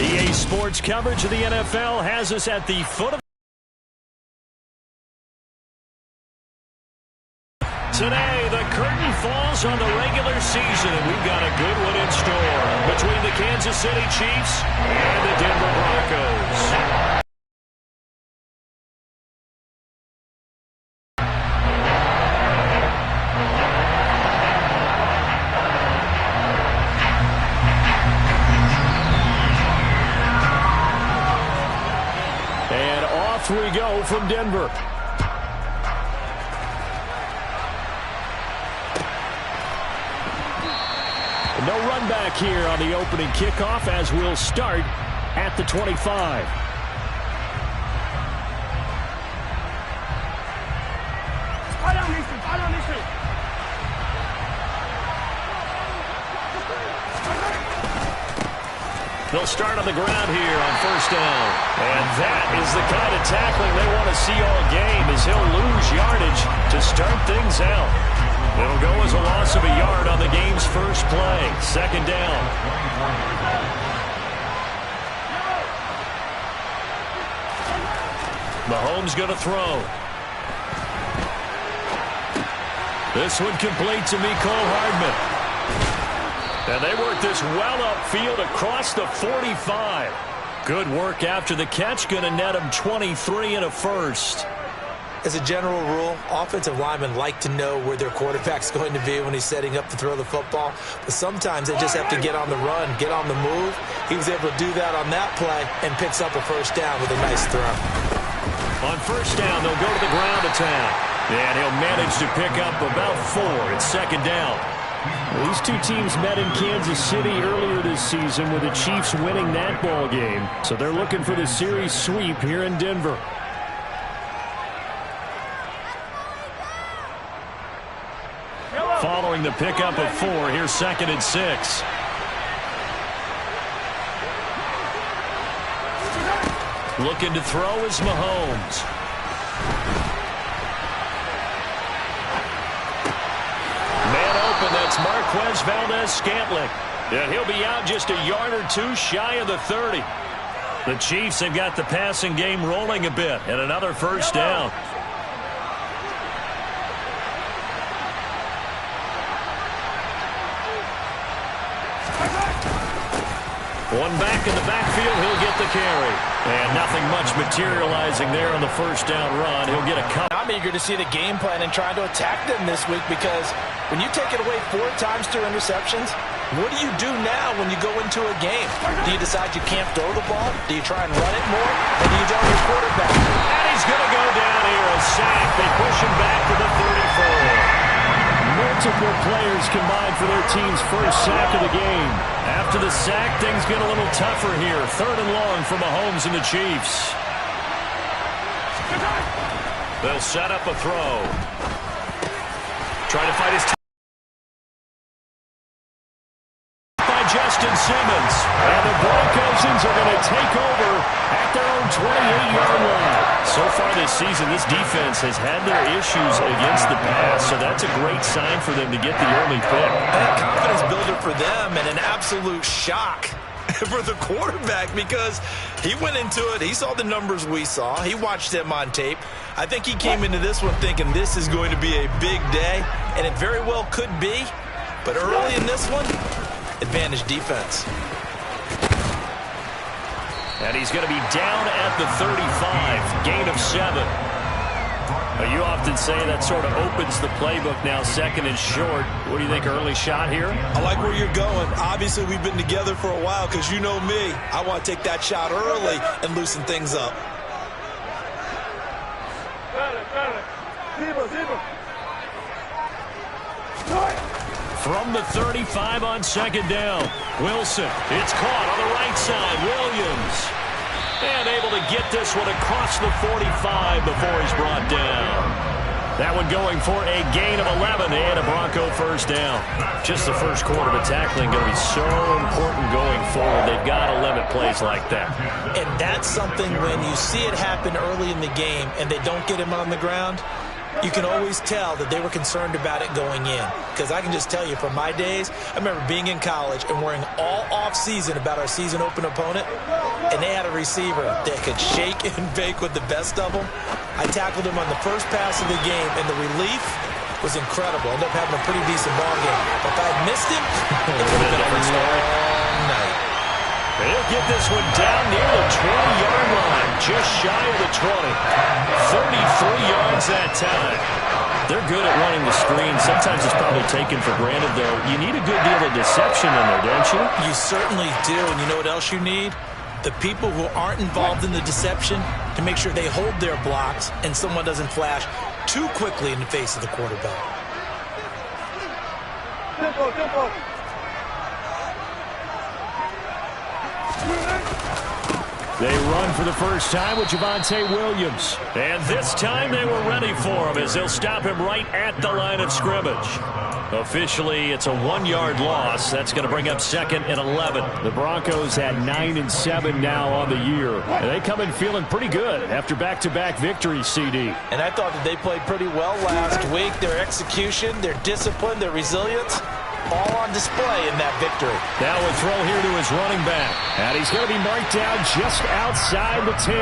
EA Sports coverage of the NFL has us at the foot of today. The curtain falls on the regular season, and we've got a good one in store between the Kansas City Chiefs and the Denver Broncos. And off we go from Denver. No run back here on the opening kickoff as we'll start at the 25. They'll start on the ground here on first down. And that is the kind of tackling they want to see all game, as he'll lose yardage to start things out. It'll go as a loss of a yard on the game's first play. Second down. Mahomes going to throw. This one complete to Mecole Hardman. And they work this well upfield across the 45. Good work after the catch. Going to net him 23 and a first. As a general rule, offensive linemen like to know where their quarterback's going to be when he's setting up to throw the football. But sometimes they just have to get on the run, get on the move. He was able to do that on that play and picks up a first down with a nice throw. On first down, they'll go to the ground attack. And he'll manage to pick up about 4. It's second down. These two teams met in Kansas City earlier this season with the Chiefs winning that ball game. So they're looking for the series sweep here in Denver. Following the pickup of 4, here's second and 6. Looking to throw is Mahomes. Man open, that's Marquez Valdez-Scantling. And he'll be out just a yard or 2 shy of the 30. The Chiefs have got the passing game rolling a bit, and another first down. One back in the backfield, he'll get the carry. And nothing much materializing there on the first down run. He'll get a cut. I'm eager to see the game plan and trying to attack them this week, because when you take it away 4 times through interceptions, what do you do now when you go into a game? Do you decide you can't throw the ball? Do you try and run it more? Or do you tell your quarterback? And he's going to go down here, a sack. They push him back to the 34. Multiple players combined for their team's first sack of the game. After the sack, things get a little tougher here. Third and long for Mahomes and the Chiefs. They'll set up a throw. Try to fight his by Justin Simmons. And the Broncos are going to take over at their own 28-yard line. So far this season, this defense has had their issues against the pass, so that's a great sign for them to get the early pick. A confidence builder for them, and an absolute shock for the quarterback, because he went into it. He saw the numbers we saw. He watched them on tape. I think he came into this one thinking this is going to be a big day, and it very well could be. But early in this one, advantage defense. And he's going to be down at the 35, gain of 7. Now, you often say that sort of opens the playbook now, second and short. What do you think, early shot here? I like where you're going. Obviously, we've been together for a while, because you know me. I want to take that shot early and loosen things up. From the 35 on second down, Wilson. It's caught on the right side. Williams. And able to get this one across the 45 before he's brought down. That one going for a gain of 11 and a Bronco first down. Just the first quarter of tackling going to be so important going forward. They've got to limit plays like that. And that's something when you see it happen early in the game and they don't get him on the ground, You can always tell that they were concerned about it going in. Because I can just tell you from my days, I remember being in college and worrying all off-season about our season open opponent, and they had a receiver that could shake and bake with the best of them. I tackled him on the first pass of the game, and the relief was incredible. Ended up having a pretty decent ball game. But if I had missed him, it would have been a long night. He'll get this one down near the 20-yard line, just shy of the 20. 33 yards that time. They're good at running the screen. Sometimes it's probably taken for granted, though. You need a good deal of deception in there, don't you? You certainly do, and you know what else you need? The people who aren't involved in the deception to make sure they hold their blocks and someone doesn't flash too quickly in the face of the quarterback. They run for the first time with Javonte Williams. And this time they were ready for him as they'll stop him right at the line of scrimmage. Officially, it's a 1-yard loss. That's going to bring up 2nd and 11. The Broncos had 9-7 now on the year. And they come in feeling pretty good after back-to-back victories, CD. And I thought that they played pretty well last week. Their execution, their discipline, their resilience, all on display in that victory. Now a throw here to his running back. And he's going to be marked down just outside the 10.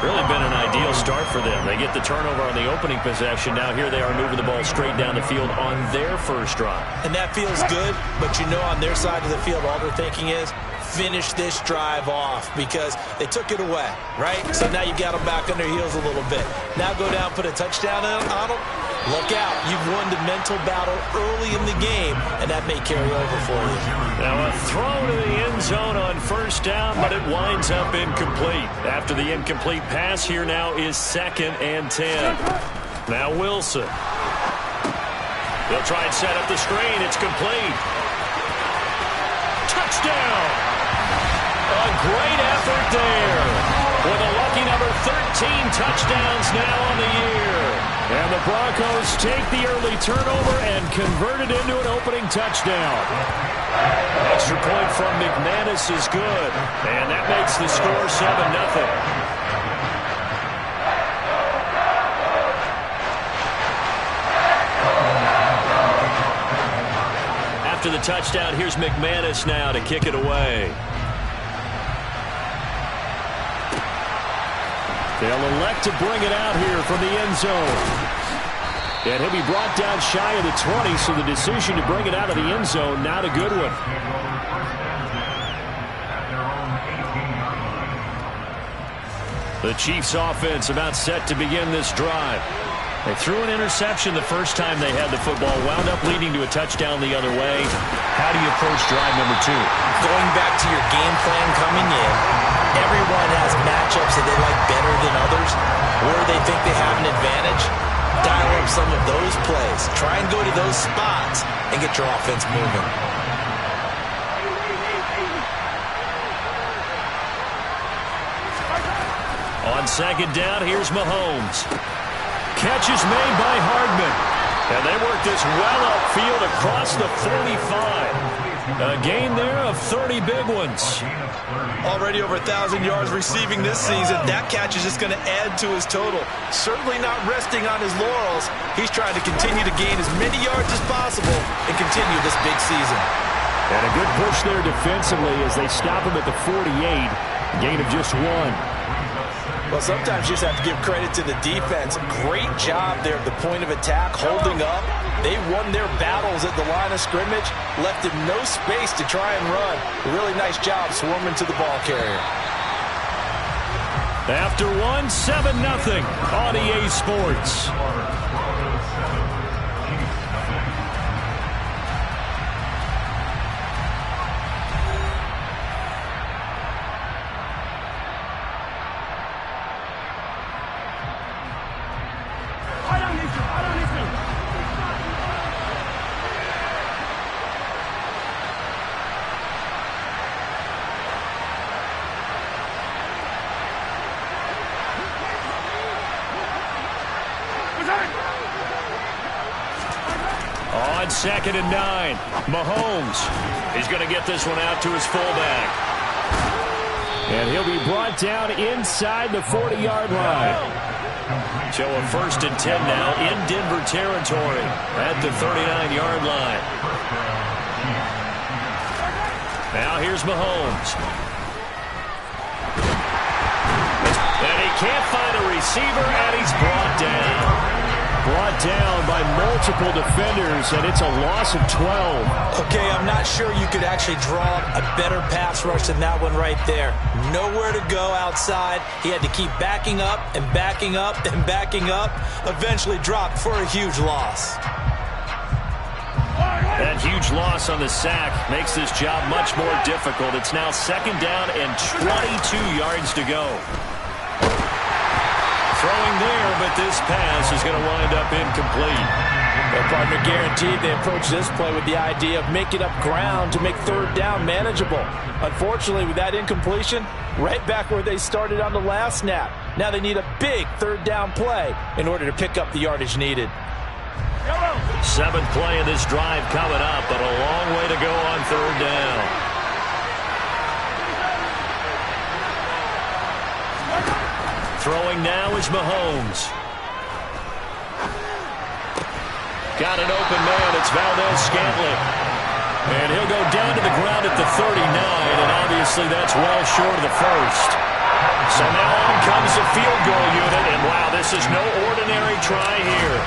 Really been an ideal start for them. They get the turnover on the opening possession. Now here they are moving the ball straight down the field on their first drive. And that feels good, but you know on their side of the field all they're thinking is finish this drive off because they took it away, right? So now you got them back on their heels a little bit. Now go down, put a touchdown on them. Look out. You've won the mental battle early in the game, and that may carry over for you. Now a throw to the end zone on first down, but it winds up incomplete. After the incomplete pass, here now is 2nd and 10. Now Wilson. They'll try and set up the screen. It's complete. Touchdown! A great effort there. With a lucky number 13 touchdowns now on the year. And the Broncos take the early turnover and convert it into an opening touchdown. Extra point from McManus is good. And that makes the score 7-0. After the touchdown, here's McManus now to kick it away. They'll elect to bring it out here from the end zone. And he'll be brought down shy of the 20, so the decision to bring it out of the end zone, not a good one. The Chiefs' offense about set to begin this drive. They threw an interception the first time they had the football, wound up leading to a touchdown the other way. How do you approach drive number 2? Going back to your game plan coming in, everyone has matchups that they like better than others, where they think they have an advantage. Dial up some of those plays. Try and go to those spots and get your offense moving. On 2nd down, here's Mahomes. Catch is made by Hardman. And they work this well upfield across the 45. A gain there of 30 big ones. Already over 1,000 yards receiving this season. That catch is just going to add to his total. Certainly not resting on his laurels. He's trying to continue to gain as many yards as possible and continue this big season. And a good push there defensively as they stop him at the 48. Gain of just 1. Well, sometimes you just have to give credit to the defense. Great job there at the point of attack, holding up. They won their battles at the line of scrimmage, left him no space to try and run. A really nice job swarming to the ball carrier. After 1, 7-0 on EA Sports. On 2nd and 9, Mahomes. He's going to get this one out to his fullback. And he'll be brought down inside the 40-yard line. So a 1st and 10 now in Denver territory at the 39-yard line. Now here's Mahomes. And he can't find a receiver, and he's brought down. Brought down by multiple defenders, and it's a loss of 12. Okay, I'm not sure you could actually draw a better pass rush than that one right there. Nowhere to go outside. He had to keep backing up and backing up and backing up. Eventually dropped for a huge loss. That huge loss on the sack makes this job much more difficult. It's now 2nd down and 22 yards to go. Throwing there, but this pass is going to wind up incomplete. Their partner guaranteed they approach this play with the idea of making up ground to make 3rd down manageable. Unfortunately, with that incompletion, right back where they started on the last snap. Now they need a big 3rd down play in order to pick up the yardage needed. 7th play of this drive coming up, but a long way to go on 3rd down. Throwing now is Mahomes. Got an open man. It's Valdez-Scantling. And he'll go down to the ground at the 39, and obviously that's well short of the 1st. So now on comes the field goal unit, and wow, this is no ordinary try here.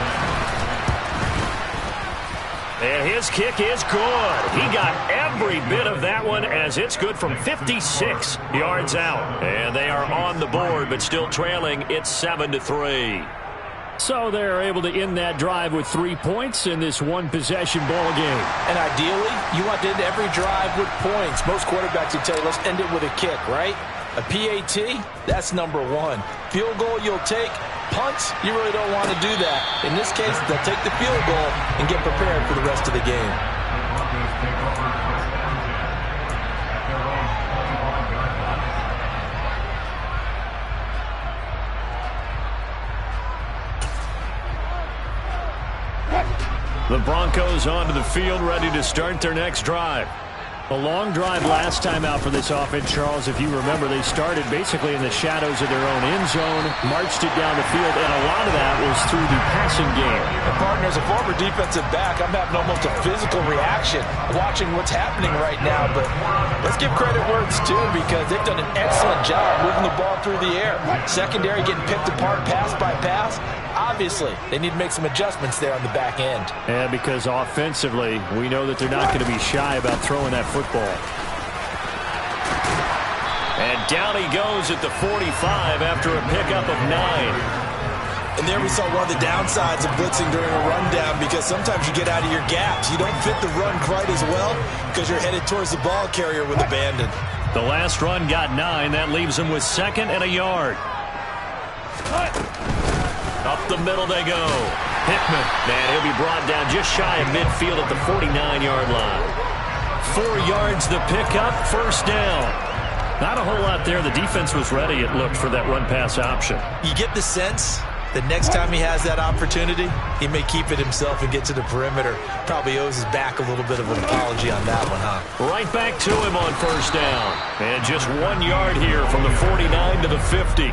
And his kick is good. He got every bit of that one as it's good from 56 yards out. And they are on the board, but still trailing. It's 7-3. So they're able to end that drive with 3 points in this one-possession ball game. And ideally, you want to end every drive with points. Most quarterbacks would tell you, let's end it with a kick, right? A PAT, that's number 1. Field goal you'll take. Punts, you really don't want to do that. In this case, they'll take the field goal and get prepared for the rest of the game. The Broncos onto the field, ready to start their next drive. A long drive last time out for this offense, Charles. If you remember, they started basically in the shadows of their own end zone, marched it down the field, and a lot of that was through the passing game. And partner, as a former defensive back, I'm having almost a physical reaction watching what's happening right now. But let's give credit where it's due, because they've done an excellent job moving the ball through the air. Secondary getting picked apart pass by pass. Obviously, they need to make some adjustments there on the back end. Yeah, because offensively, we know that they're not going to be shy about throwing that football. And down he goes at the 45 after a pickup of 9. And there we saw one of the downsides of blitzing during a rundown, because sometimes you get out of your gaps. You don't fit the run quite as well because you're headed towards the ball carrier with abandon. The last run got 9. That leaves him with 2nd and a yard. Up the middle they go. Hickman, man, he'll be brought down just shy of midfield at the 49-yard line. 4 yards the pickup, 1st down. Not a whole lot there. The defense was ready, it looked, for that run-pass option. You get the sense that next time he has that opportunity, he may keep it himself and get to the perimeter. Probably owes his back a little bit of an apology on that one, huh? Right back to him on 1st down. And just 1 yard here from the 49 to the 50.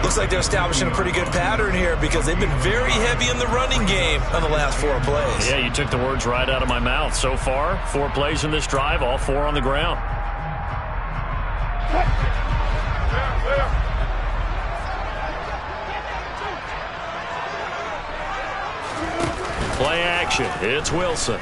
Looks like they're establishing a pretty good pattern here, because they've been very heavy in the running game on the last 4 plays. Yeah, you took the words right out of my mouth. So far, 4 plays in this drive, all 4 on the ground. Play action. It's Wilson.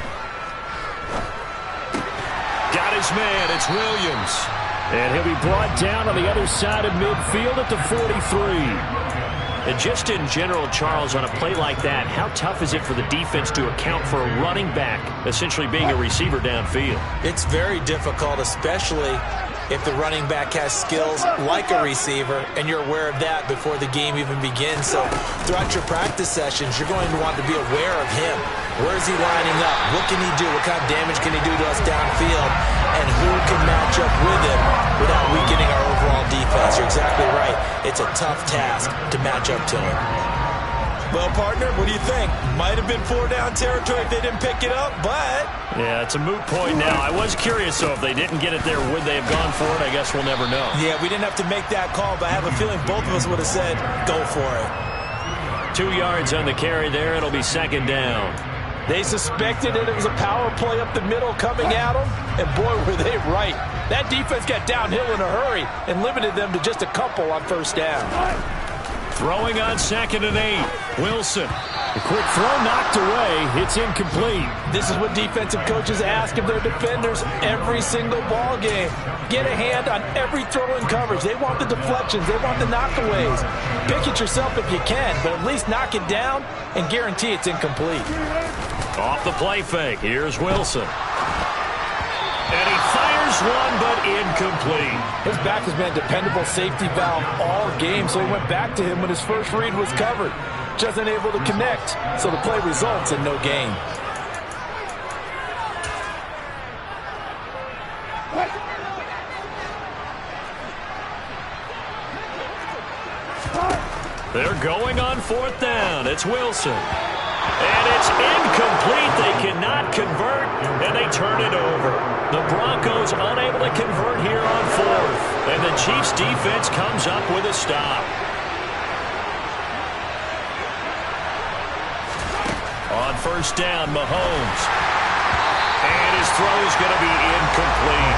Got his man. It's Williams. And he'll be brought down on the other side of midfield at the 43. And just in general, Charles, on a play like that, how tough is it for the defense to account for a running back essentially being a receiver downfield? It's very difficult, especially if the running back has skills like a receiver, and you're aware of that before the game even begins. So throughout your practice sessions, you're going to want to be aware of him. Where is he lining up? What can he do? What kind of damage can he do to us downfield? And who can match up with him without weakening our overall defense? You're exactly right. It's a tough task to match up to him. Well, partner, what do you think? Might have been 4-down territory if they didn't pick it up, but... Yeah, it's a moot point now. I was curious, so if they didn't get it there, would they have gone for it? I guess we'll never know. Yeah, we didn't have to make that call, but I have a feeling both of us would have said, go for it. 2 yards on the carry there. It'll be second down. They suspected it was a power play up the middle coming at them, and boy, were they right. That defense got downhill in a hurry and limited them to just a couple on first down. Throwing on 2nd and 8. Wilson. The quick throw knocked away. It's incomplete. This is what defensive coaches ask of their defenders every single ball game. Get a hand on every throw in coverage. They want the deflections. They want the knockaways. Pick it yourself if you can, but at least knock it down and guarantee it's incomplete. Off the play fake. Here's Wilson. And he fires one, but incomplete. His back has been a dependable safety valve all game, so he went back to him when his first read was covered. Just unable to connect, so the play results in no gain. They're going on 4th down. It's Wilson. And it's incomplete. They cannot convert, and they turn it over. The Broncos unable to convert here on 4th. And the Chiefs defense comes up with a stop. On 1st down, Mahomes. And his throw is going to be incomplete.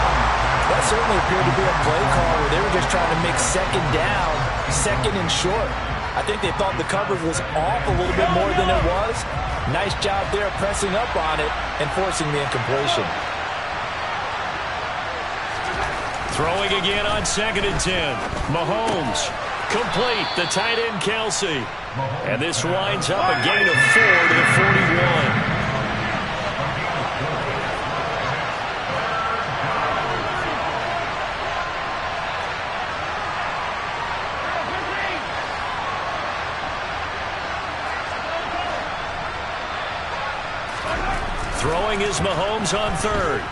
That certainly appeared to be a play call where they were just trying to make 2nd down, 2nd and short. I think they thought the coverage was off a little bit more than it was. Nice job there pressing up on it and forcing the incompletion. Throwing again on 2nd and 10. Mahomes. Complete. The tight end, Kelsey. And this winds up a gain of 4 to the 41. Throwing is Mahomes on 3rd.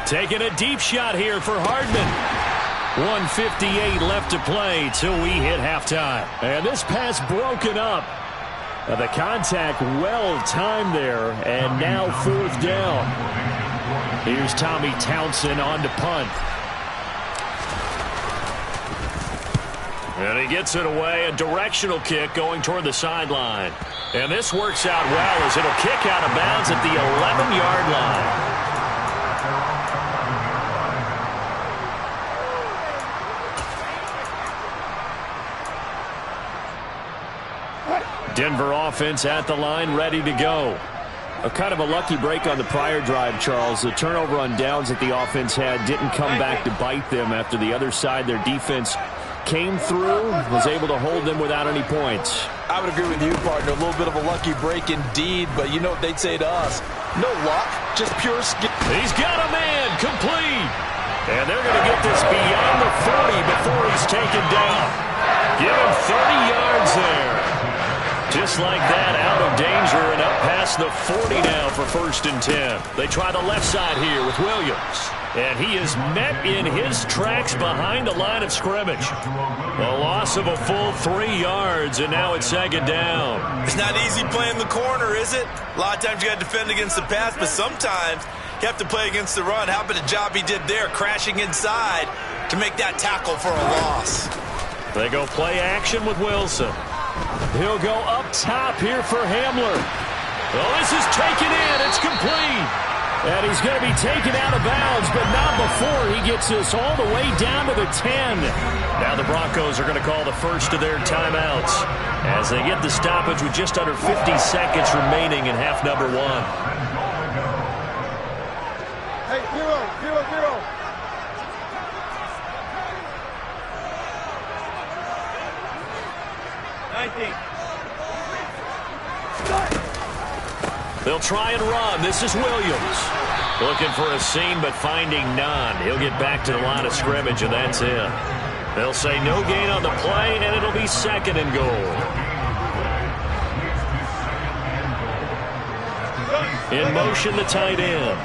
Taking a deep shot here for Hardman. 1:58 left to play till we hit halftime. And this pass broken up. The contact well timed there, and now 4th down. Here's Tommy Townsend on to punt. And he gets it away, a directional kick going toward the sideline. And this works out well as it'll kick out of bounds at the 11-yard line. Denver offense at the line, ready to go. A kind of a lucky break on the prior drive, Charles. The turnover on downs that the offense had didn't come back to bite them after the other side. Their defense came through, was able to hold them without any points. I would agree with you, partner. A little bit of a lucky break indeed, but you know what they'd say to us. No luck, just pure skill. He's got a man, complete. And they're going to get this beyond the 40 before he's taken down. Give him 30 yards there. Just like that, out of danger and up past the 40 now for 1st and 10. They try the left side here with Williams. And he is met in his tracks behind the line of scrimmage. A loss of a full 3 yards, and now it's 2nd down. It's not easy playing the corner, is it? A lot of times you got to defend against the pass, but sometimes you have to play against the run. How about the job he did there, crashing inside to make that tackle for a loss? They go play action with Wilson. He'll go up top here for Hamler. Oh, this is taken in. It's complete. And he's going to be taken out of bounds, but not before he gets this all the way down to the 10. Now the Broncos are going to call the first of their timeouts as they get the stoppage with just under 50 seconds remaining in half number 1. Hey, 0-0-0. They'll try and run. This is Williams. Looking for a seam, but finding none. He'll get back to the line of scrimmage, and that's it. They'll say no gain on the play, and it'll be 2nd and goal. In motion, the tight end.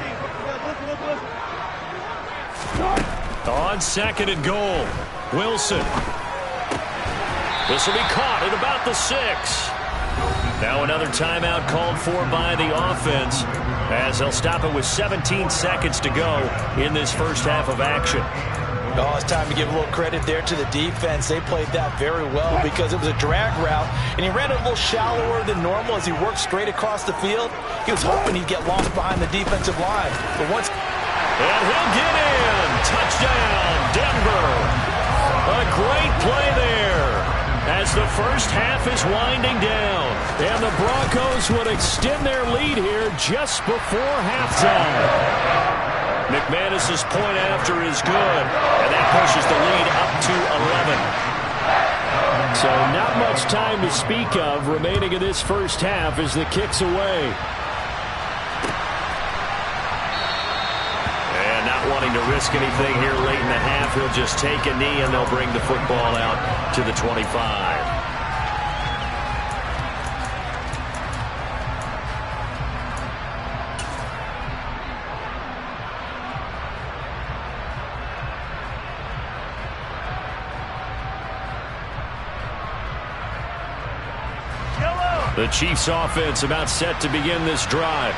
On 2nd and goal, Wilson. This will be caught at about the 6. Now another timeout called for by the offense as they'll stop it with 17 seconds to go in this first half of action. Oh, it's time to give a little credit there to the defense. They played that very well because it was a drag route, and he ran it a little shallower than normal as he worked straight across the field. He was hoping he'd get lost behind the defensive line. But once... And he'll get in. Touchdown, Denver. A great play there as the first half is winding down. And the Broncos would extend their lead here just before halftime. McManus's point after is good, and that pushes the lead up to 11. So not much time to speak of remaining in this first half as the kick's away. And not wanting to risk anything here late in the half, he'll just take a knee and they'll bring the football out to the 25. The Chiefs offense about set to begin this drive.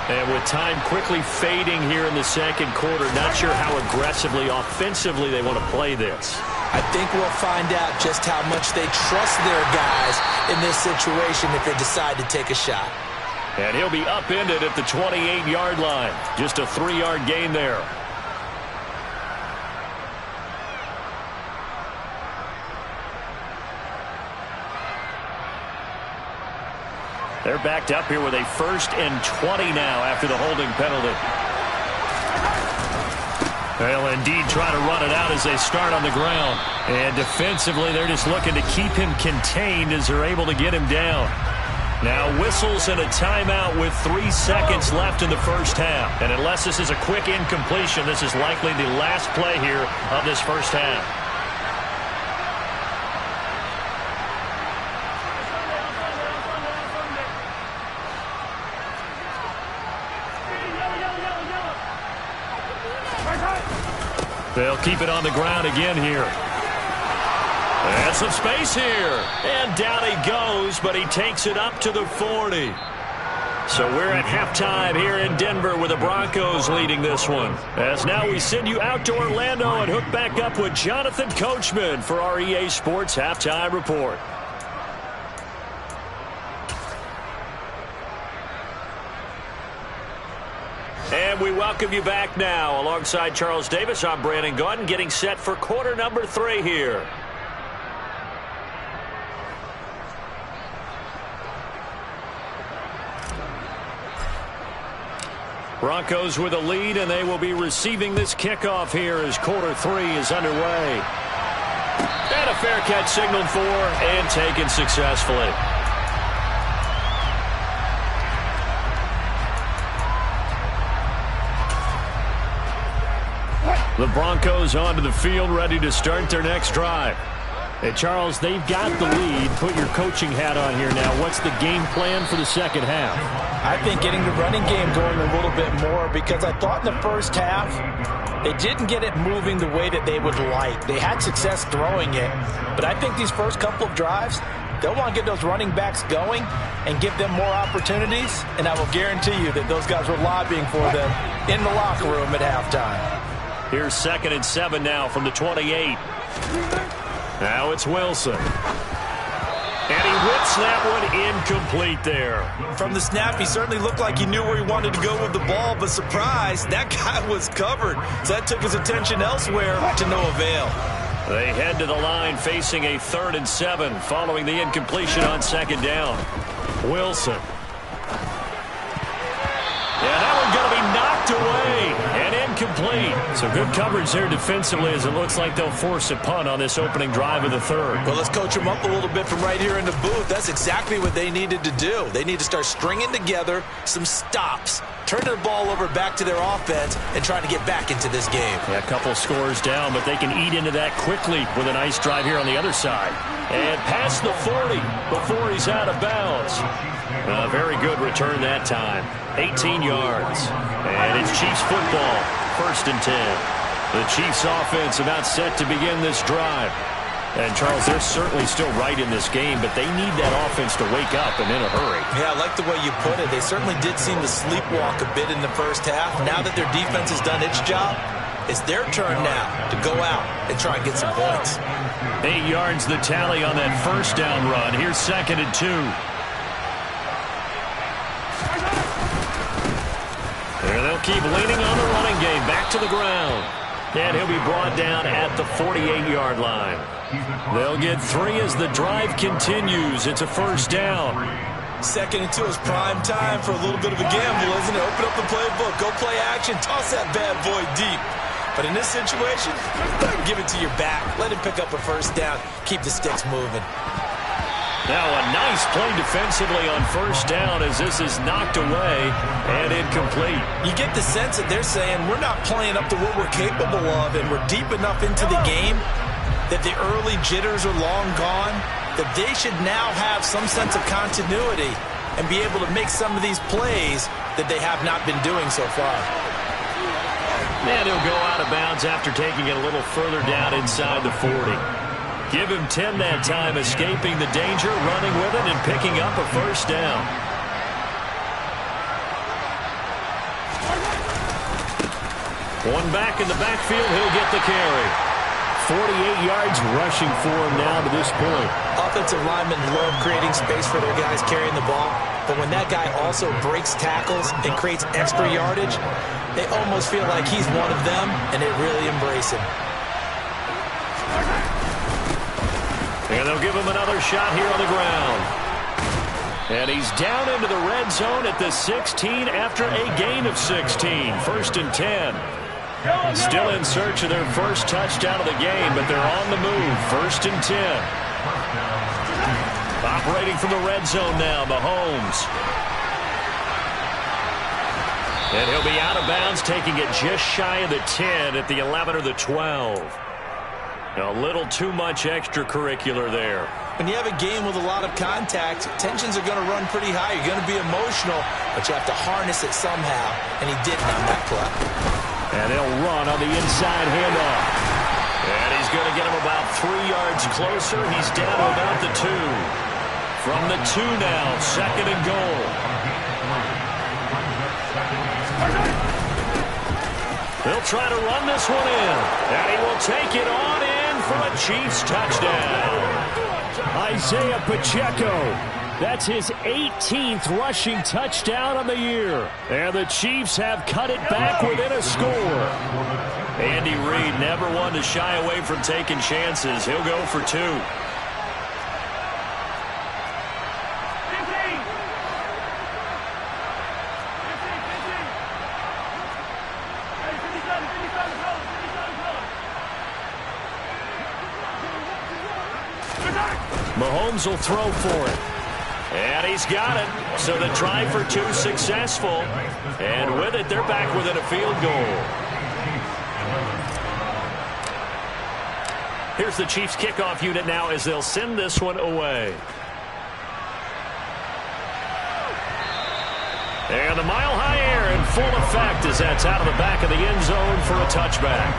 And with time quickly fading here in the second quarter, not sure how aggressively, offensively they want to play this. I think we'll find out just how much they trust their guys in this situation if they decide to take a shot. And he'll be upended at the 28-yard line. Just a 3-yard gain there. They're backed up here with a 1st and 20 now after the holding penalty. They'll indeed try to run it out as they start on the ground. And defensively, they're just looking to keep him contained as they're able to get him down. Now whistles and a timeout with 3 seconds left in the first half. And unless this is a quick incompletion, this is likely the last play here of this first half. They'll keep it on the ground again here. And some space here. And down he goes, but he takes it up to the 40. So we're at halftime here in Denver with the Broncos leading this one. As now we send you out to Orlando and hook back up with Jonathan Coachman for our EA Sports Halftime Report. And we welcome you back now. Alongside Charles Davis, I'm Brandon Gaudin, getting set for quarter number 3 here. Broncos with a lead, and they will be receiving this kickoff here as quarter 3 is underway. And a fair catch signaled for and taken successfully. The Broncos onto the field, ready to start their next drive. Hey, Charles, they've got the lead. Put your coaching hat on here now. What's the game plan for the second half? I think getting the running game going a little bit more because I thought in the first half they didn't get it moving the way that they would like. They had success throwing it, but I think these first couple of drives, they'll want to get those running backs going and give them more opportunities, and I will guarantee you that those guys were lobbying for them in the locker room at halftime. Here's 2nd and 7 now from the 28. Now it's Wilson. And he whips that one incomplete there. From the snap, he certainly looked like he knew where he wanted to go with the ball, but surprise, that guy was covered. So that took his attention elsewhere to no avail. They head to the line facing a 3rd and 7 following the incompletion on 2nd down. Wilson. Yeah, that one going to be knocked away and incomplete. So good coverage there defensively as it looks like they'll force a punt on this opening drive of the 3rd. Well, let's coach them up a little bit from right here in the booth. That's exactly what they needed to do. They need to start stringing together some stops, turn the ball over back to their offense, and trying to get back into this game. Yeah, a couple scores down, but they can eat into that quickly with a nice drive here on the other side. And past the 40 before he's out of bounds. A very good return that time. 18 yards. And it's Chiefs football. 1st and 10. The Chiefs offense about set to begin this drive. And, Charles, they're certainly still right in this game, but they need that offense to wake up and in a hurry. Yeah, I like the way you put it. They certainly did seem to sleepwalk a bit in the first half. Now that their defense has done its job, It's their turn now to go out and try and get some points. 8 yards the tally on that first down run. Here's 2nd and 2. And they'll keep leaning on the running game. Back to the ground. And he'll be brought down at the 48-yard line. They'll get 3 as the drive continues. It's a first down. 2nd and 2 is prime time for a little bit of a gamble, isn't it? Open up the playbook. Go play action. Toss that bad boy deep. But in this situation, give it to your back. Let him pick up a first down. Keep the sticks moving. Now a nice play defensively on first down as this is knocked away and incomplete. You get the sense that they're saying we're not playing up to what we're capable of, and we're deep enough into the game that the early jitters are long gone, that they should now have some sense of continuity and be able to make some of these plays that they have not been doing so far. And he'll go out of bounds after taking it a little further down inside the 40. Give him 10 that time, escaping the danger, running with it, and picking up a first down. One back in the backfield, he'll get the carry. 48 yards rushing for him now to this point. Offensive linemen love creating space for their guys carrying the ball, but when that guy also breaks tackles and creates extra yardage, they almost feel like he's one of them, and they really embrace him. And they'll give him another shot here on the ground. And he's down into the red zone at the 16 after a gain of 16. 1st and 10. Still in search of their first touchdown of the game, but they're on the move. 1st and 10. Operating from the red zone now, Mahomes. And he'll be out of bounds, taking it just shy of the 10 at the 11 or the 12. A little too much extracurricular there. When you have a game with a lot of contact, tensions are going to run pretty high. You're going to be emotional, but you have to harness it somehow, and he didn't on that play. And they'll run on the inside handoff. And he's going to get him about 3 yards closer. He's down to about the 2. From the 2 now, 2nd and goal. They'll try to run this one in. And he will take it on in for a Chiefs touchdown. Isaiah Pacheco. That's his 18th rushing touchdown on the year. And the Chiefs have cut it back within a score. Andy Reid never one to shy away from taking chances. He'll go for 2. Mahomes will throw for it. And he's got it. So the try for 2 successful. And with it, they're back within a field goal. Here's the Chiefs kickoff unit now as they'll send this one away. And the mile-high air in full effect as that's out of the back of the end zone for a touchback.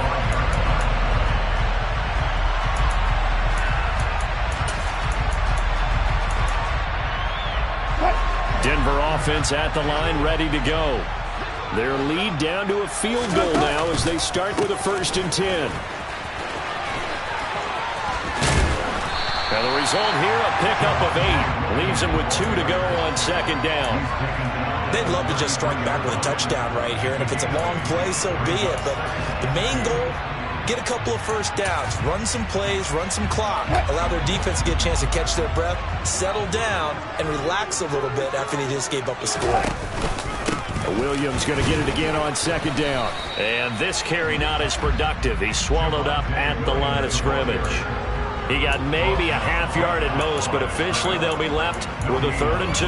Denver offense at the line, ready to go. Their lead down to a field goal now as they start with a 1st and 10. Now the result here, a pickup of 8. Leaves them with 2 to go on 2nd down. They'd love to just strike back with a touchdown right here, and if it's a long play, so be it. But the main goal, get a couple of first downs, run some plays, run some clock, allow their defense to get a chance to catch their breath, settle down, and relax a little bit after they just gave up a score. Williams going to get it again on 2nd down. And this carry not as productive. He's swallowed up at the line of scrimmage. He got maybe a half yard at most, but officially they'll be left with a 3rd and 2.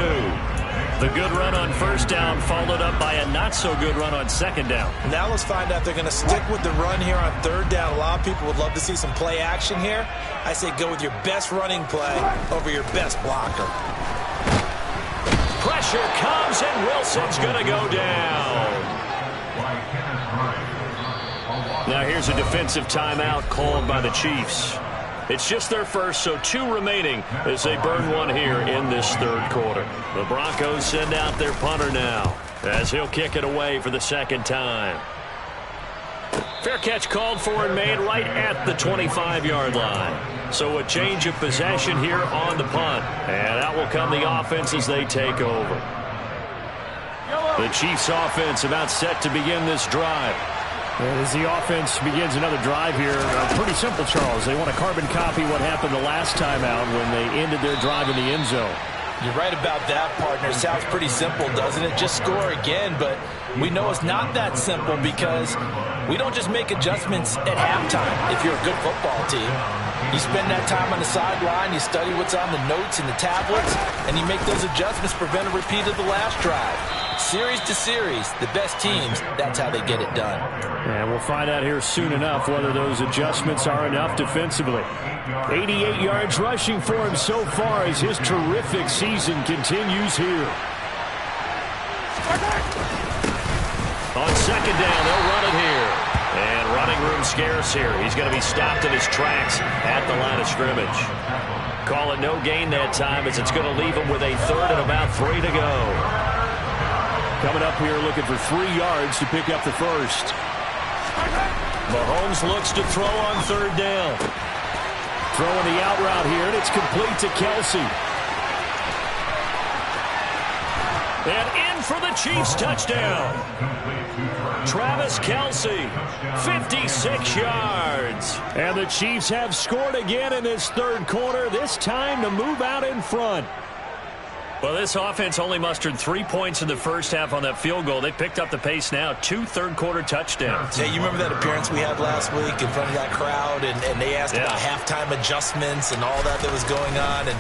The good run on 1st down followed up by a not-so-good run on 2nd down. Now let's find out if they're going to stick with the run here on 3rd down. A lot of people would love to see some play action here. I say go with your best running play over your best blocker. Pressure comes, and Wilson's going to go down. Now here's a defensive timeout called by the Chiefs. It's just their first, so 2 remaining as they burn one here in this 3rd quarter. The Broncos send out their punter now as he'll kick it away for the 2nd time. Fair catch called for and made right at the 25-yard line. So a change of possession here on the punt. And out will come the offense as they take over. The Chiefs offense about set to begin this drive. And as the offense begins another drive here, pretty simple, Charles. They want to carbon copy what happened the last time out when they ended their drive in the end zone. You're right about that, partner. Sounds pretty simple, doesn't it? Just score again, but we know it's not that simple because we don't just make adjustments at halftime if you're a good football team. You spend that time on the sideline, you study what's on the notes and the tablets, and you make those adjustments to prevent a repeat of the last drive. Series to series, the best teams, that's how they get it done. And we'll find out here soon enough whether those adjustments are enough defensively. 88 yards rushing for him so far as his terrific season continues here. On second down, they'll run it here. And running room scarce here. He's going to be stopped in his tracks at the line of scrimmage. Call it no gain that time as it's going to leave him with a third and about 3 to go. Coming up here looking for 3 yards to pick up the first. Mahomes looks to throw on third down. Throwing the out route here, and it's complete to Kelsey. And in for the Chiefs touchdown. Travis Kelsey, 56 yards. And the Chiefs have scored again in this third quarter, this time to move out in front. Well, this offense only mustered 3 points in the first half on that field goal. They picked up the pace now, 2 third-quarter touchdowns. Yeah, you remember that appearance we had last week in front of that crowd, and they asked about halftime adjustments and all that was going on. And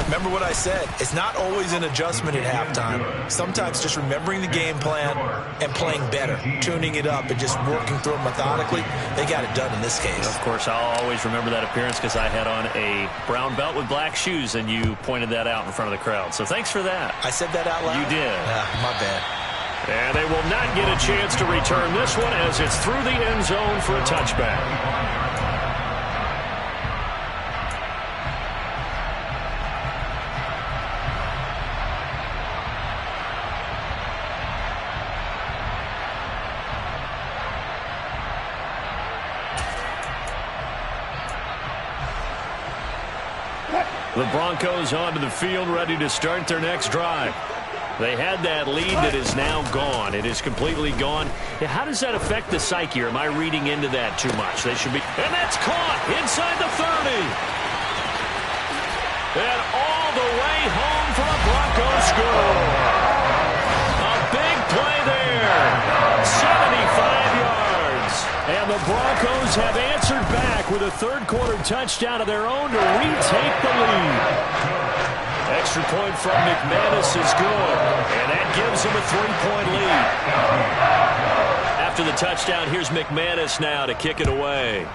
remember what I said, it's not always an adjustment at halftime. Sometimes just remembering the game plan and playing better, tuning it up and just working through it methodically. They got it done in this case. Of course, I'll always remember that appearance because I had on a brown belt with black shoes, and you pointed that out in front of the crowd. So thanks for that. I said that out loud? You did. My bad. And they will not get a chance to return this one as it's through the end zone for a touchback. The Broncos onto the field, ready to start their next drive. They had that lead that is now gone. It is completely gone. How does that affect the psyche? Or am I reading into that too much? They should be. And that's caught inside the 30. And all the way home for a Broncos score. A big play there. 75 yards. And the Broncos have answered back with a third-quarter touchdown of their own to retake the lead. Extra point from McManus is good, and that gives him a 3-point lead. After the touchdown, here's McManus now to kick it away.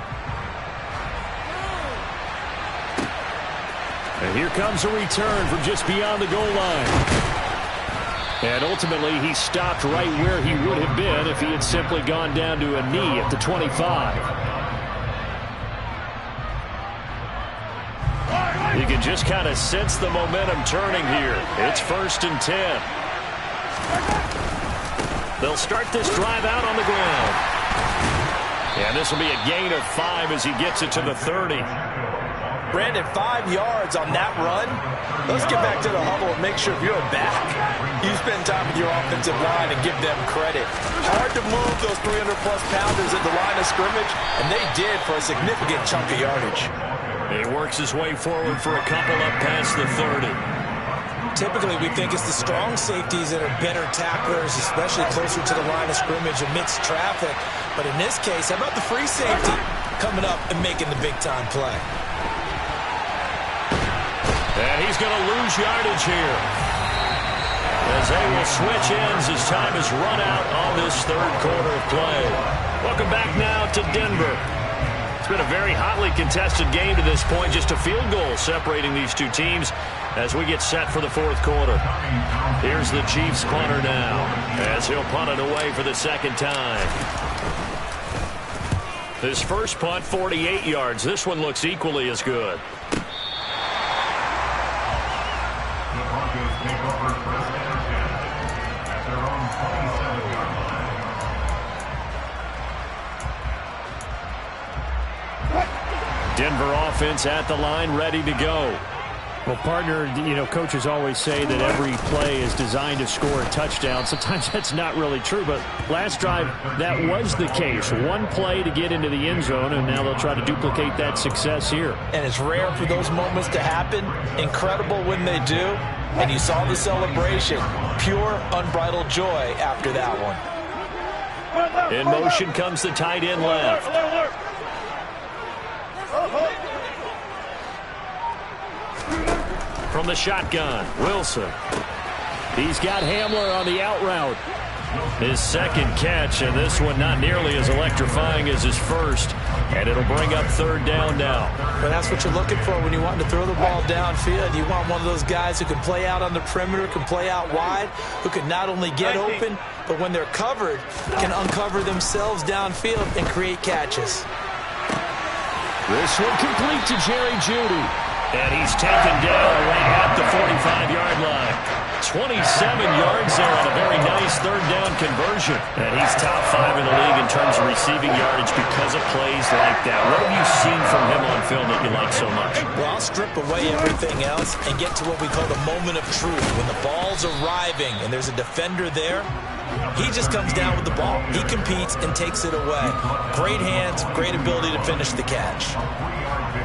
And here comes a return from just beyond the goal line. And ultimately, he stopped right where he would have been if he had simply gone down to a knee at the 25. You can just kind of sense the momentum turning here. It's 1st and 10. They'll start this drive out on the ground. And this will be a gain of 5 as he gets it to the 30. Brandon, 5 yards on that run. Let's get back to the huddle and make sure if you're a back, you spend time with your offensive line and give them credit. Hard to move those 300-plus pounders at the line of scrimmage, and they did for a significant chunk of yardage. He works his way forward for a couple up past the 30. Typically, we think it's the strong safeties that are better tacklers, especially closer to the line of scrimmage amidst traffic. But in this case, how about the free safety coming up and making the big-time play? And he's going to lose yardage here as they will switch ends as time is run out on this third quarter of play. Welcome back now to Denver. It's been a very hotly contested game to this point. Just a field goal separating these two teams as we get set for the fourth quarter. Here's the Chiefs punter now as he'll punt it away for the second time. His first punt, 48 yards. This one looks equally as good. Denver offense at the line, ready to go. Well, partner, coaches always say that every play is designed to score a touchdown. Sometimes that's not really true, but last drive, that was the case. One play to get into the end zone, and now they'll try to duplicate that success here. And it's rare for those moments to happen. Incredible when they do. And you saw the celebration. Pure, unbridled joy after that one. In motion comes the tight end left. From the shotgun, Wilson. He's got Hamler on the out route. His second catch, and this one not nearly as electrifying as his first. And it'll bring up third down now. But that's what you're looking for when you want to throw the ball downfield. You want one of those guys who can play out on the perimeter, can play out wide, who can not only get open, but when they're covered, can uncover themselves downfield and create catches. This one complete to Jerry Jeudy. And he's taken down right at the 45-yard line. 27 yards there on a very nice third down conversion. And he's top 5 in the league in terms of receiving yardage because of plays like that. What have you seen from him on film that you like so much? Well, I'll strip away everything else and get to what we call the moment of truth. When the ball's arriving and there's a defender there, he just comes down with the ball. He competes and takes it away. Great hands, great ability to finish the catch.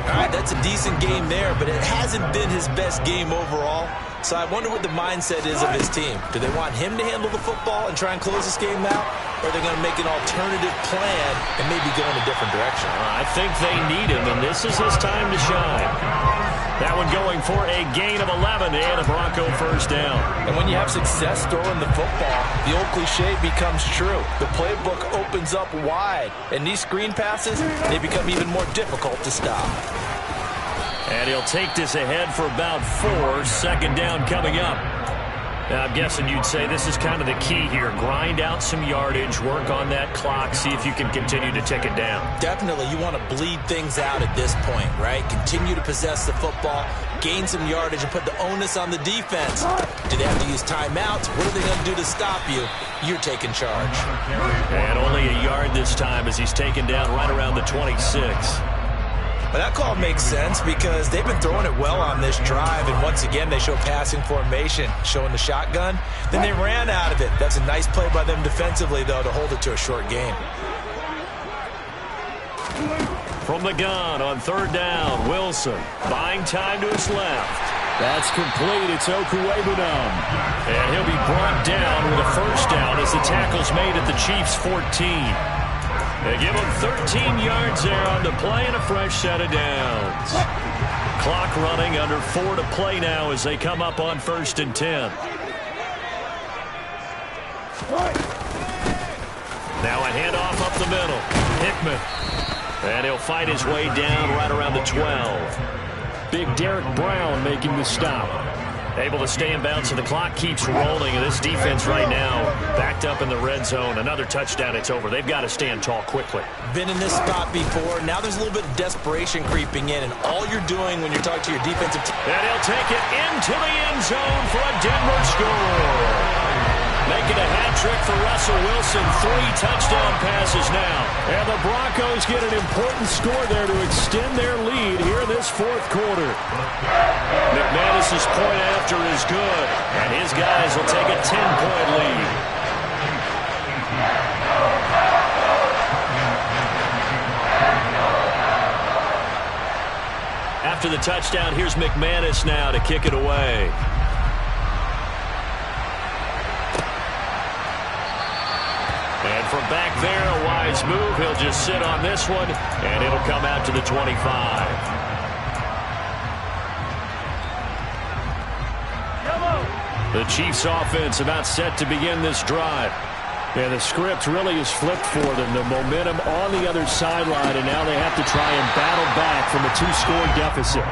All right, that's a decent game there, but it hasn't been his best game overall. So I wonder what the mindset is of his team. Do they want him to handle the football and try and close this game out? Or are they going to make an alternative plan and maybe go in a different direction? I think they need him, and this is his time to shine. That one going for a gain of 11 and a Bronco first down. And when you have success throwing the football, the old cliche becomes true. The playbook opens up wide, and these screen passes, they become even more difficult to stop. And he'll take this ahead for about 4. Second down coming up. Now, I'm guessing you'd say this is kind of the key here. Grind out some yardage, work on that clock, see if you can continue to tick it down. Definitely, you want to bleed things out at this point, right? Continue to possess the football, gain some yardage, and put the onus on the defense. Do they have to use timeouts? What are they going to do to stop you? You're taking charge. And only a yard this time as he's taken down right around the 26. Well, that call makes sense because they've been throwing it well on this drive, and once again they show passing formation, showing the shotgun. Then they ran out of it. That's a nice play by them defensively, though, to hold it to a short gain. From the gun on third down, Wilson buying time to his left. That's complete. It's Okuwebunam. And he'll be brought down with a first down as the tackle's made at the Chiefs' 14. They give him 13 yards there on the play and a fresh set of downs. Clock running, under 4 to play now as they come up on 1st and 10. Now a handoff up the middle. Hickman. And he'll fight his way down right around the 12. Big Derek Brown making the stop. Able to stay in bounds, and the clock keeps rolling. And this defense right now backed up in the red zone. Another touchdown, it's over. They've got to stand tall quickly. Been in this spot before. Now there's a little bit of desperation creeping in, and all you're doing when you're talking to your defensive team. And he'll take it into the end zone for a Denver score. Making a hat trick for Russell Wilson. 3 touchdown passes now. And the Broncos get an important score there to extend their lead here in this 4th quarter. McManus's point after is good, and his guys will take a 10-point lead. After the touchdown, here's McManus now to kick it away. And from back there, a wise move. He'll just sit on this one, and it'll come out to the 25. The Chiefs offense about set to begin this drive. And the script really is flipped for them. The momentum on the other sideline, and now they have to try and battle back from a 2-score deficit.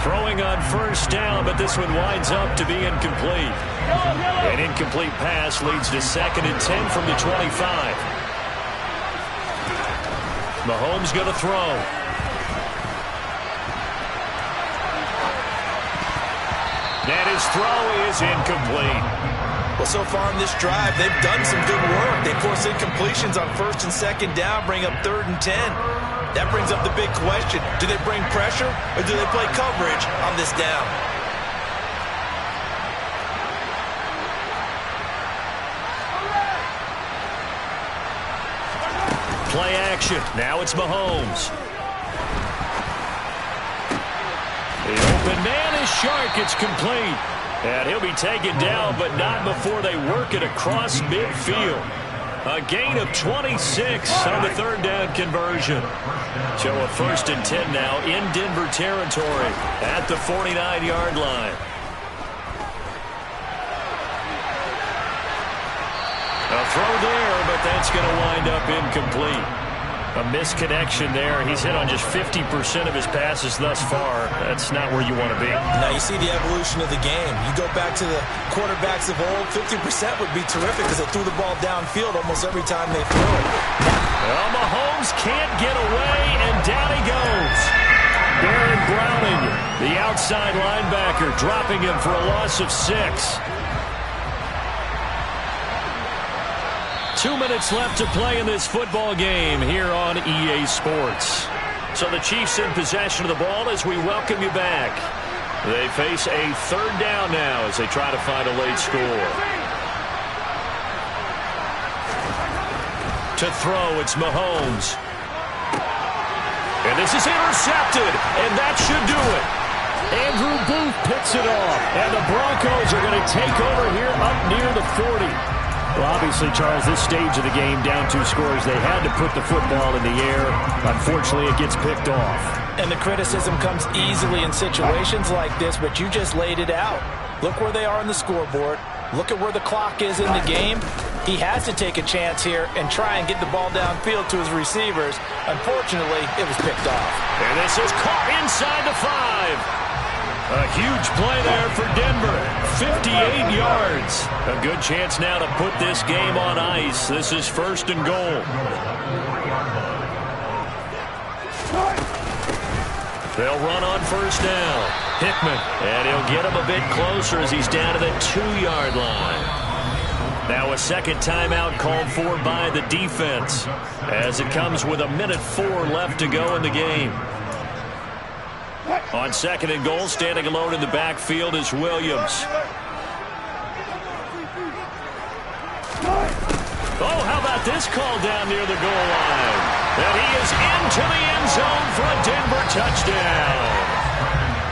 Throwing on first down, but this one winds up to be incomplete. An incomplete pass leads to 2nd and 10 from the 25. Mahomes going to throw. And his throw is incomplete. Well, so far in this drive, they've done some good work. They force incompletions on 1st and 2nd down, bring up 3rd and 10. That brings up the big question. Do they bring pressure or do they play coverage on this down? Play action. Now it's Mahomes. The open man is Shark. It's complete. And he'll be taken down, but not before they work it across midfield. A gain of 26 on the third down conversion. So a 1st and 10 now in Denver territory at the 49-yard line. A throw there, but that's going to wind up incomplete. A misconnection there. He's hit on just 50% of his passes thus far. That's not where you want to be. Now you see the evolution of the game. You go back to the quarterbacks of old, 50% would be terrific because they threw the ball downfield almost every time they threw it. Well, Mahomes can't get away, and down he goes. Baron Browning, the outside linebacker, dropping him for a loss of 6. 2 minutes left to play in this football game here on EA Sports. So the Chiefs in possession of the ball as we welcome you back. They face a third down now as they try to find a late score. To throw, it's Mahomes. And this is intercepted, and that should do it. Andrew Booth picks it off, and the Broncos are going to take over here up near the 40. Well, obviously, Charles, this stage of the game, down 2 scores, they had to put the football in the air. Unfortunately, it gets picked off. And the criticism comes easily in situations like this, but you just laid it out. Look where they are on the scoreboard. Look at where the clock is in the game. He has to take a chance here and try and get the ball downfield to his receivers. Unfortunately, it was picked off. And this is caught inside the 5. A huge play there for Denver. 58 yards. A good chance now to put this game on ice. This is 1st and goal. They'll run on 1st down. Hickman, and he'll get him a bit closer as he's down to the 2-yard line. Now a second timeout called for by the defense as it comes with 1:04 left to go in the game. On 2nd and goal, standing alone in the backfield is Williams. Oh, how about this call down near the goal line? And he is into the end zone for a Denver touchdown.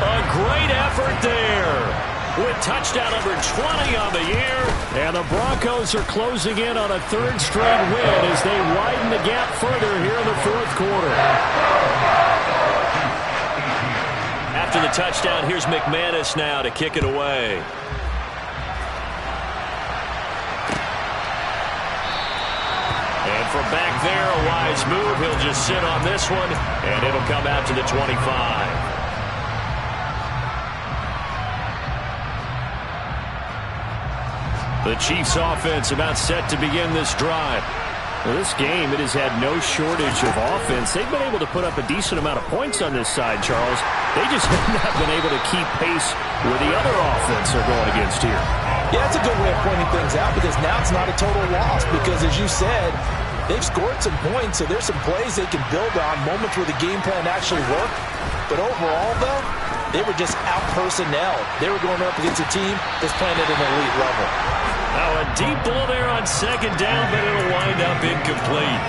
A great effort there with touchdown number 20 on the year. And the Broncos are closing in on a 3rd straight win as they widen the gap further here in the 4th quarter. After the touchdown, here's McManus now to kick it away. And from back there, a wise move. He'll just sit on this one, and it'll come out to the 25. The Chiefs offense about set to begin this drive. Well, this game, it has had no shortage of offense. They've been able to put up a decent amount of points on this side, Charles. They just have not been able to keep pace where the other offense are going against here. Yeah, that's a good way of pointing things out because now it's not a total loss because, as you said, they've scored some points, so there's some plays they can build on, moments where the game plan actually worked. But overall, though, they were just out-personnel. They were going up against a team that's playing at an elite level. Now a deep ball there on 2nd down, but it'll wind up incomplete.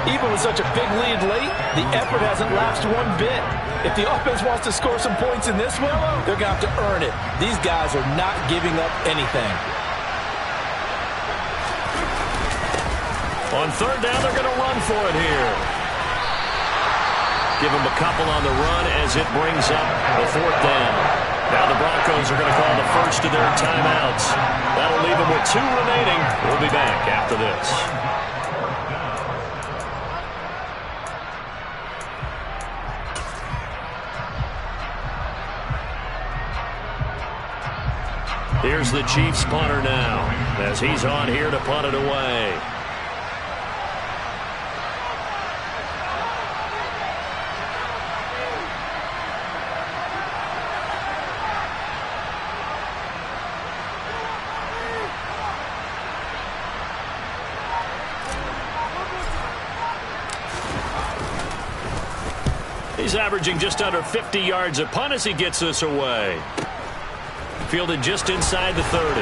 Even with such a big lead late, the effort hasn't lapsed one bit. If the offense wants to score some points in this one, they're going to have to earn it. These guys are not giving up anything. On 3rd down, they're going to run for it here. Give them a couple on the run as it brings up the 4th down. Now the Broncos are going to call the first of their timeouts. That'll leave them with 2 remaining. We'll be back after this. Here's the Chiefs punter now as he's on here to punt it away. He's averaging just under 50 yards a punt as he gets this away. Fielded just inside the 30.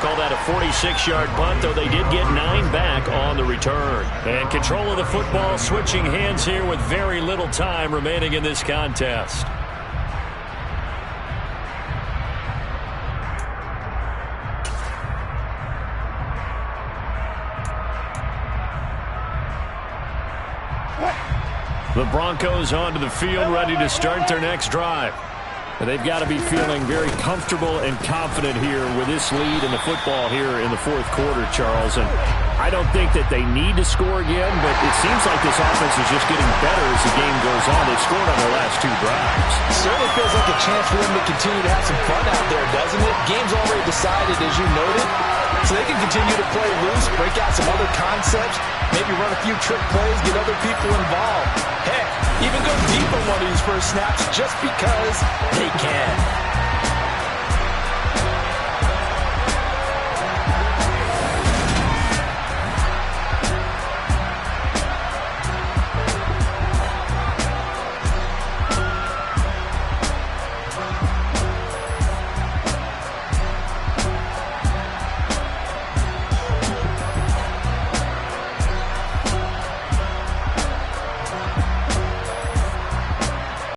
Call that a 46-yard punt, though they did get 9 back on the return. And control of the football switching hands here with very little time remaining in this contest. The Broncos onto the field, ready to start their next drive. And they've got to be feeling very comfortable and confident here with this lead in the football here in the fourth quarter, Charles. And I don't think that they need to score again, but it seems like this offense is just getting better as the game goes on. They've scored on their last 2 drives. It certainly feels like a chance for them to continue to have some fun out there, doesn't it? Game's already decided, as you noted. So they can continue to play loose, break out some other concepts, maybe run a few trick plays, get other people involved. Heck, even go deep on one of these first snaps just because they can.